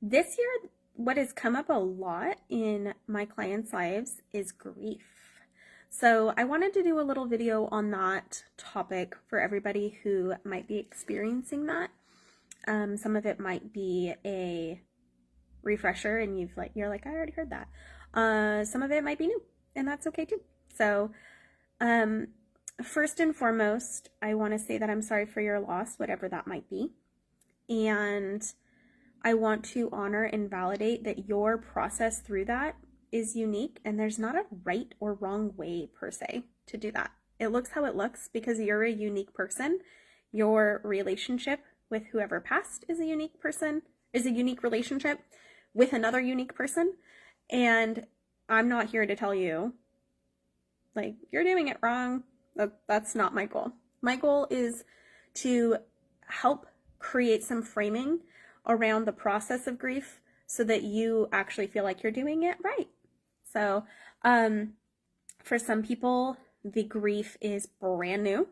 This year, what has come up a lot in my clients' lives is grief. So I wanted to do a little video on that topic for everybody who might be experiencing that. Some of it might be a refresher and you're like, I already heard that. Some of it might be new, and that's okay too. So first and foremost, I want to say that I'm sorry for your loss, whatever that might be. And I want to honor and validate that your process through that is unique, and there's not a right or wrong way per se to do that. It looks how it looks because you're a unique person. Your relationship with whoever passed is a unique person, is a unique relationship with another unique person. And I'm not here to tell you, like, you're doing it wrong. That's not my goal. My goal is to help create some framing around the process of grief so that you actually feel like you're doing it right. So for some people, the grief is brand new.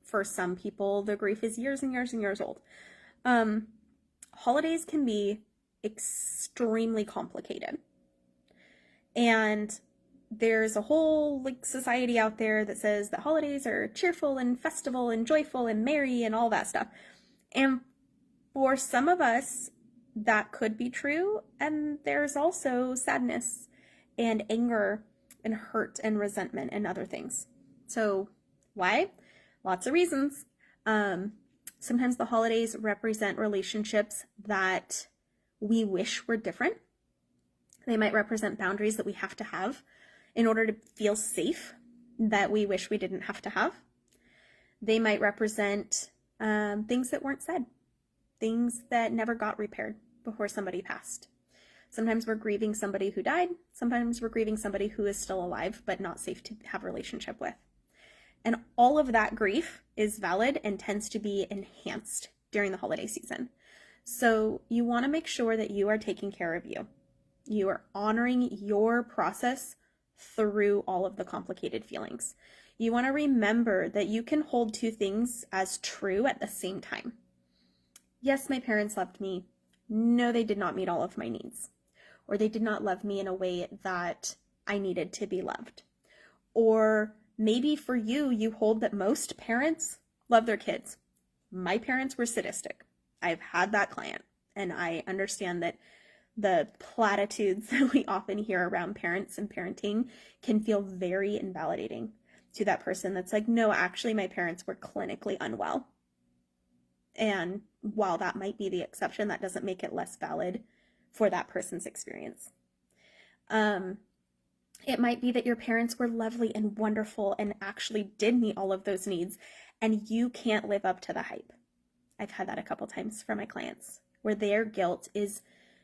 For some people, the grief is years and years and years old. Holidays can be extremely complicated. And there's a whole society out there that says that holidays are cheerful and festival and joyful and merry and all that stuff. And for some of us, that could be true, and there's also sadness and anger and hurt and resentment and other things. So why? Lots of reasons. Sometimes the holidays represent relationships that we wish were different. They might represent boundaries that we have to have in order to feel safe that we wish we didn't have to have. They might represent things that weren't said. Things that never got repaired before somebody passed. Sometimes we're grieving somebody who died. Sometimes we're grieving somebody who is still alive but not safe to have a relationship with. And all of that grief is valid and tends to be enhanced during the holiday season. So you want to make sure that you are taking care of you. You are honoring your process through all of the complicated feelings. You want to remember that you can hold two things as true at the same time. Yes, my parents loved me. No, they did not meet all of my needs. Or they did not love me in a way that I needed to be loved. Or maybe for you, you hold that most parents love their kids. My parents were sadistic. I've had that client, and I understand that the platitudes that we often hear around parents and parenting can feel very invalidating to that person that's like, no, actually, my parents were clinically unwell. And while that might be the exception, that doesn't make it less valid for that person's experience. It might be that your parents were lovely and wonderful and actually did meet all of those needs, and you can't live up to the hype. I've had that a couple times for my clients, where their guilt is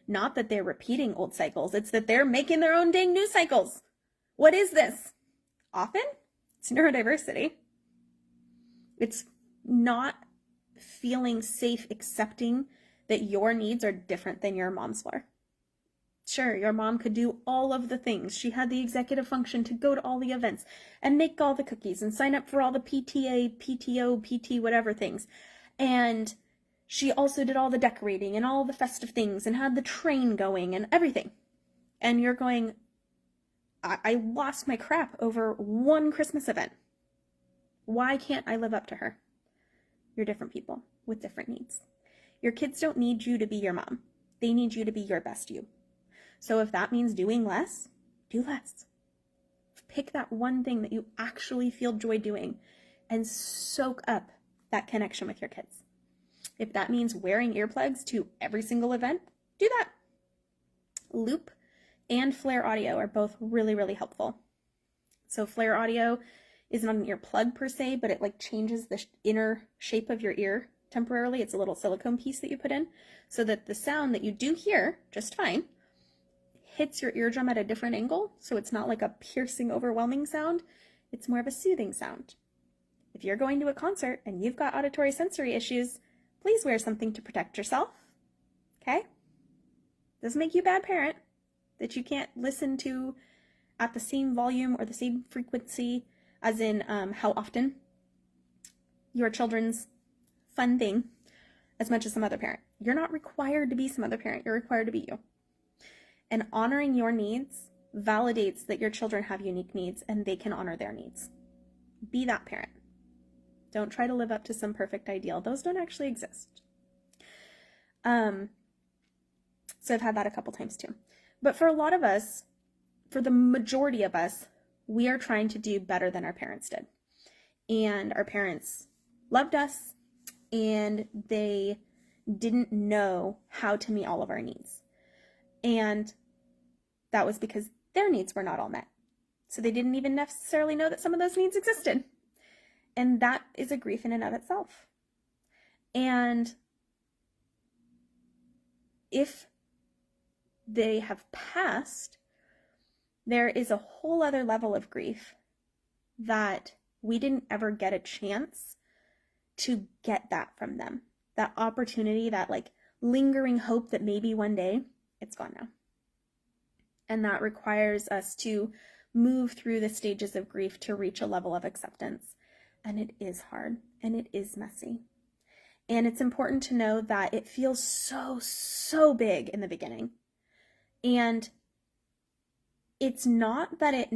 not that they're repeating old cycles, it's that they're making their own dang new cycles. What is this? Often, it's neurodiversity. It's not feeling safe accepting that your needs are different than your mom's were. Sure, your mom could do all of the things. She had the executive function to go to all the events and make all the cookies and sign up for all the PTA, PTO, PT, whatever things. And she also did all the decorating and all the festive things and had the train going and everything. And you're going, I lost my crap over one Christmas event. Why can't I live up to her? You're different people with different needs. Your kids don't need you to be your mom. They need you to be your best you. So if that means doing less, do less. Pick that one thing that you actually feel joy doing and soak up that connection with your kids. If that means wearing earplugs to every single event, do that. Loop and flare audio are both really, really helpful. So flare audio is not an earplug per se, but it changes the inner shape of your ear temporarily. It's a little silicone piece that you put in so that the sound that you do hear just fine hits your eardrum at a different angle. So it's not like a piercing, overwhelming sound. It's more of a soothing sound. If you're going to a concert and you've got auditory sensory issues, please wear something to protect yourself. Okay? Doesn't make you a bad parent that you can't listen to at the same volume or the same frequency as in how often your children's fun thing as much as some other parent. You're not required to be some other parent. You're required to be you. And honoring your needs validates that your children have unique needs and they can honor their needs. Be that parent. Don't try to live up to some perfect ideal. Those don't actually exist. So I've had that a couple times too. But for a lot of us, for the majority of us, we are trying to do better than our parents did. And our parents loved us and they didn't know how to meet all of our needs. And that was because their needs were not all met. So they didn't even necessarily know that some of those needs existed. And that is a grief in and of itself. And if they have passed, there is a whole other level of grief that we didn't ever get a chance to get that from them. That opportunity, that like lingering hope that maybe one day it's gone now. And that requires us to move through the stages of grief to reach a level of acceptance. And it is hard and it is messy. And it's important to know that it feels so big in the beginning. And it's not that it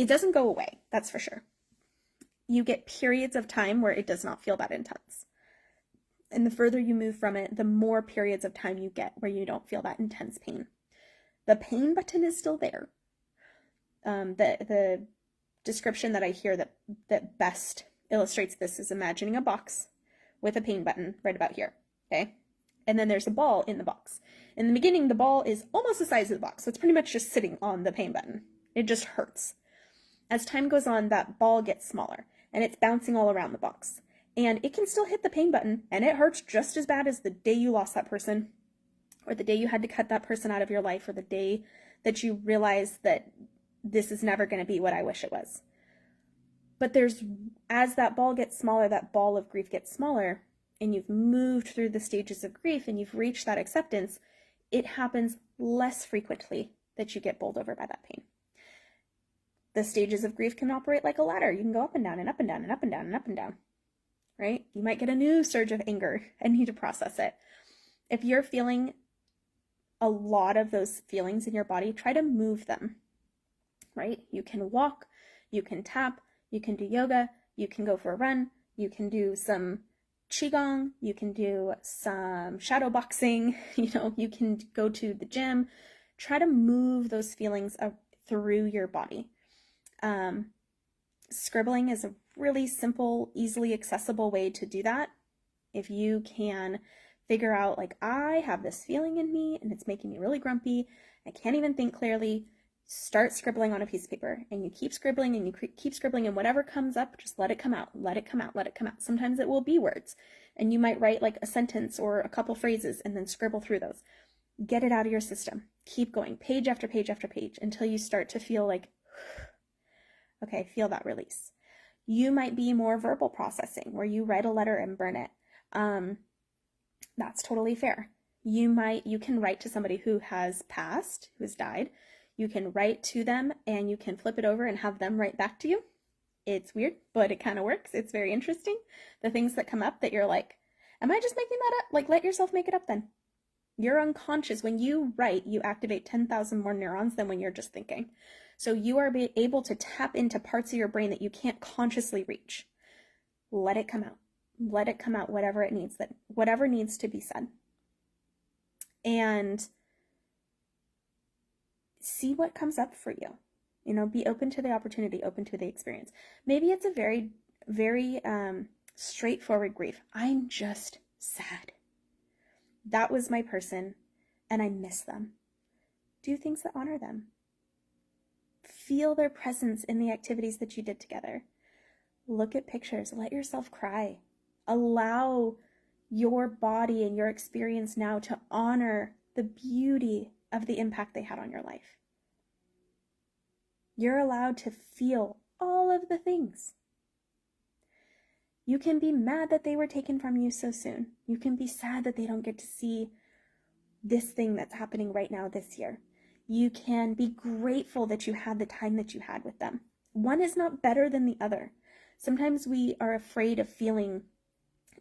doesn't go away, that's for sure. You get periods of time where it does not feel that intense. And the further you move from it, the more periods of time you get where you don't feel that intense pain. The pain button is still there. The description that I hear that best illustrates this is imagining a box with a pain button right about here, okay? And then there's a ball in the box. In the beginning, the ball is almost the size of the box, so it's pretty much just sitting on the pain button. It just hurts. As time goes on, that ball gets smaller, and it's bouncing all around the box. And it can still hit the pain button, and it hurts just as bad as the day you lost that person, or the day you had to cut that person out of your life, or the day that you realized that this is never going to be what I wish it was. But as that ball gets smaller, that ball of grief gets smaller, and you've moved through the stages of grief and you've reached that acceptance, it happens less frequently that you get bowled over by that pain. The stages of grief can operate like a ladder. You can go up and down and up and down and up and down and up and down, right? You might get a new surge of anger and need to process it. If you're feeling a lot of those feelings in your body, try to move them, right? You can walk, you can tap, you can do yoga, you can go for a run, you can do some qigong, you can do some shadow boxing, you can go to the gym. Try to move those feelings through your body. Scribbling is a really simple, easily accessible way to do that. If you can figure out, like, I have this feeling in me and it's making me really grumpy, I can't even think clearly, start scribbling on a piece of paper, and you keep scribbling and you keep scribbling, and whatever comes up, just let it come out, let it come out, let it come out. Sometimes it will be words, and you might write like a sentence or a couple phrases and then scribble through those. Get it out of your system. Keep going, page after page after page, until you start to feel like, okay, feel that release. You might be more verbal processing, where you write a letter and burn it. That's totally fair. You can write to somebody who has passed, who has died. You can write to them and you can flip it over and have them write back to you. It's weird, but it kind of works. It's very interesting. The things that come up that you're like, am I just making that up? Like, let yourself make it up then. You're unconscious. When you write, you activate 10,000 more neurons than when you're just thinking. So you are able to tap into parts of your brain that you can't consciously reach. Let it come out. Let it come out, whatever needs to be said. And see what comes up for you. Be open to the opportunity, open to the experience. Maybe it's a very, very straightforward grief. I'm just sad. That was my person, and I miss them. Do things that honor them. Feel their presence in the activities that you did together. Look at pictures. Let yourself cry. Allow your body and your experience now to honor the beauty of the impact they had on your life. You're allowed to feel all of the things. You can be mad that they were taken from you so soon. You can be sad that they don't get to see this thing that's happening right now this year. You can be grateful that you had the time that you had with them. One is not better than the other. Sometimes we are afraid of feeling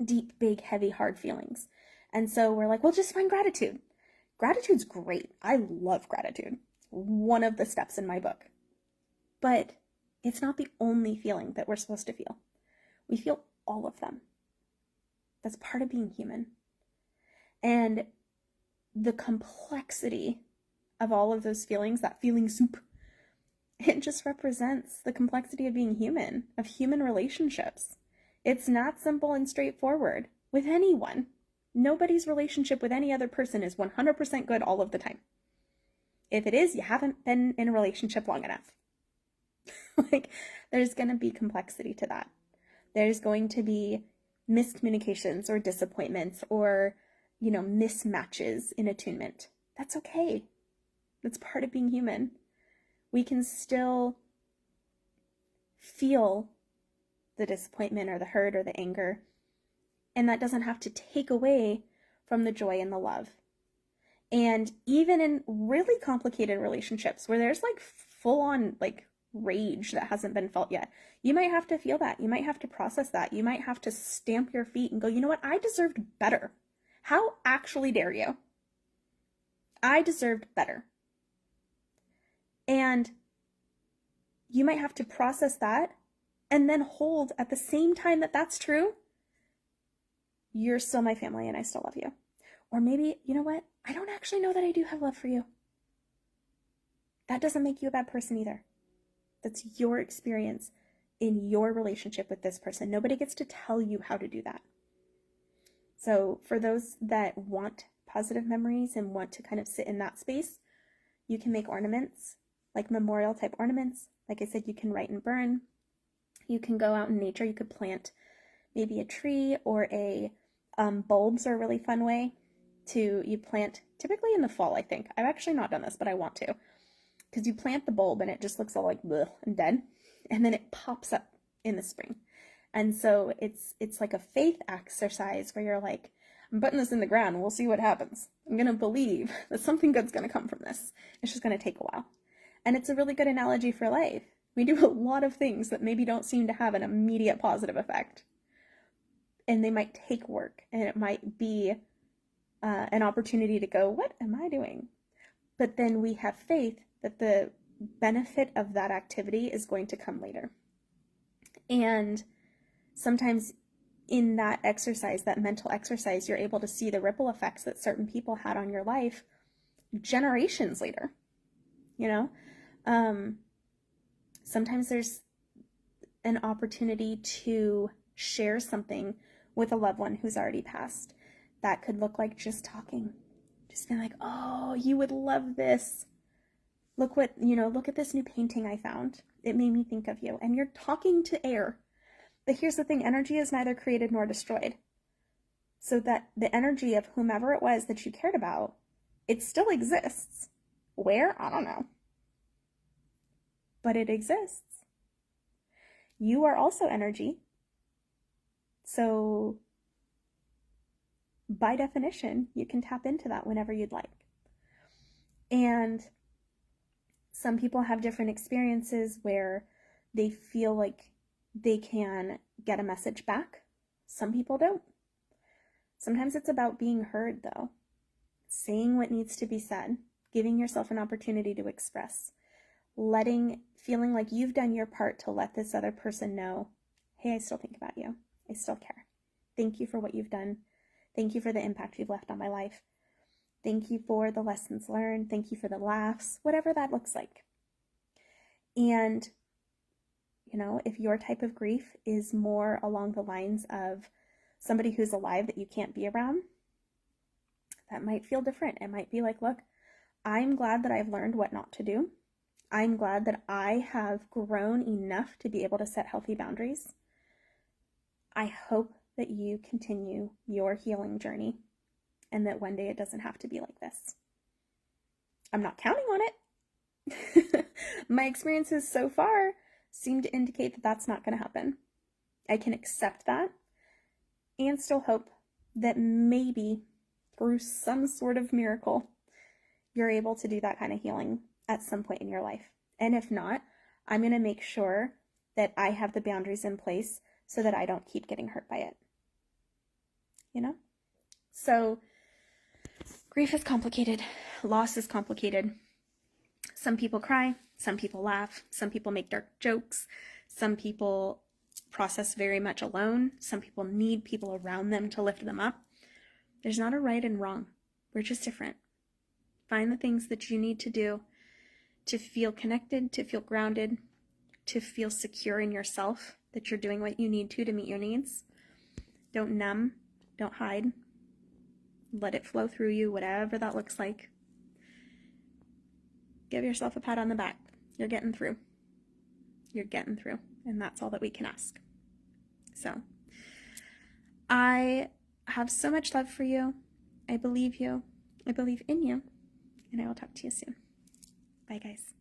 deep, big, heavy, hard feelings. And so we're like, well, just find gratitude. Gratitude's great. I love gratitude. One of the steps in my book. But it's not the only feeling that we're supposed to feel. We feel all of them. That's part of being human. And the complexity of all of those feelings, that feeling soup, it just represents the complexity of being human, of human relationships. It's not simple and straightforward with anyone. Nobody's relationship with any other person is 100% good all of the time. If it is, you haven't been in a relationship long enough. Like, there's going to be complexity to that. There's going to be miscommunications or disappointments or, mismatches in attunement. That's okay. That's part of being human. We can still feel the disappointment or the hurt or the anger, and that doesn't have to take away from the joy and the love. And even in really complicated relationships where there's like full on like rage that hasn't been felt yet, you might have to feel that. You might have to process that. You might have to stamp your feet and go, you know what? I deserved better. How actually dare you? I deserved better. And you might have to process that and then hold at the same time that that's true. You're still my family and I still love you. Or maybe, you know what? I don't actually know that I do have love for you. That doesn't make you a bad person either. That's your experience in your relationship with this person. Nobody gets to tell you how to do that. So for those that want positive memories and want to kind of sit in that space, you can make ornaments, like memorial type ornaments. Like I said, you can write and burn. You can go out in nature. You could plant maybe a tree or bulbs are a really fun way you plant, typically in the fall, I think. I've actually not done this, but I want to. Because you plant the bulb and it just looks all like bleh and dead. And then it pops up in the spring. And so it's like a faith exercise where you're like, I'm putting this in the ground. We'll see what happens. I'm going to believe that something good's going to come from this. It's just going to take a while. And it's a really good analogy for life. We do a lot of things that maybe don't seem to have an immediate positive effect. And they might take work. And it might be an opportunity to go, what am I doing? But then we have faith that the benefit of that activity is going to come later. And sometimes in that exercise, that mental exercise, you're able to see the ripple effects that certain people had on your life generations later. Sometimes there's an opportunity to share something with a loved one who's already passed. That could look like just talking. Just being like, oh, you would love this. Look at this new painting I found. It made me think of you. And you're talking to air. But here's the thing, energy is neither created nor destroyed. So that the energy of whomever it was that you cared about, it still exists. Where? I don't know. But it exists. You are also energy. So by definition, you can tap into that whenever you'd like. And some people have different experiences where they feel like they can get a message back. Some people don't. Sometimes it's about being heard, though. Saying what needs to be said, giving yourself an opportunity to express, feeling like you've done your part to let this other person know, hey, I still think about you. I still care. Thank you for what you've done. Thank you for the impact you've left on my life. Thank you for the lessons learned. Thank you for the laughs, whatever that looks like. And, if your type of grief is more along the lines of somebody who's alive that you can't be around, that might feel different. It might be like, look, I'm glad that I've learned what not to do. I'm glad that I have grown enough to be able to set healthy boundaries. I hope that you continue your healing journey and that one day it doesn't have to be like this. I'm not counting on it. My experiences so far seem to indicate that that's not going to happen. I can accept that and still hope that maybe through some sort of miracle, you're able to do that kind of healing at some point in your life. And if not, I'm going to make sure that I have the boundaries in place so that I don't keep getting hurt by it. So grief is complicated. Loss is complicated. Some people cry. Some people laugh. Some people make dark jokes. Some people process very much alone. Some people need people around them to lift them up. There's not a right and wrong. We're just different. Find the things that you need to do to feel connected, to feel grounded, to feel secure in yourself, that you're doing what you need to meet your needs. Don't numb. Don't hide. Let it flow through you, whatever that looks like. Give yourself a pat on the back. You're getting through. You're getting through. And that's all that we can ask. So, I have so much love for you. I believe you. I believe in you. And I will talk to you soon. Bye, guys.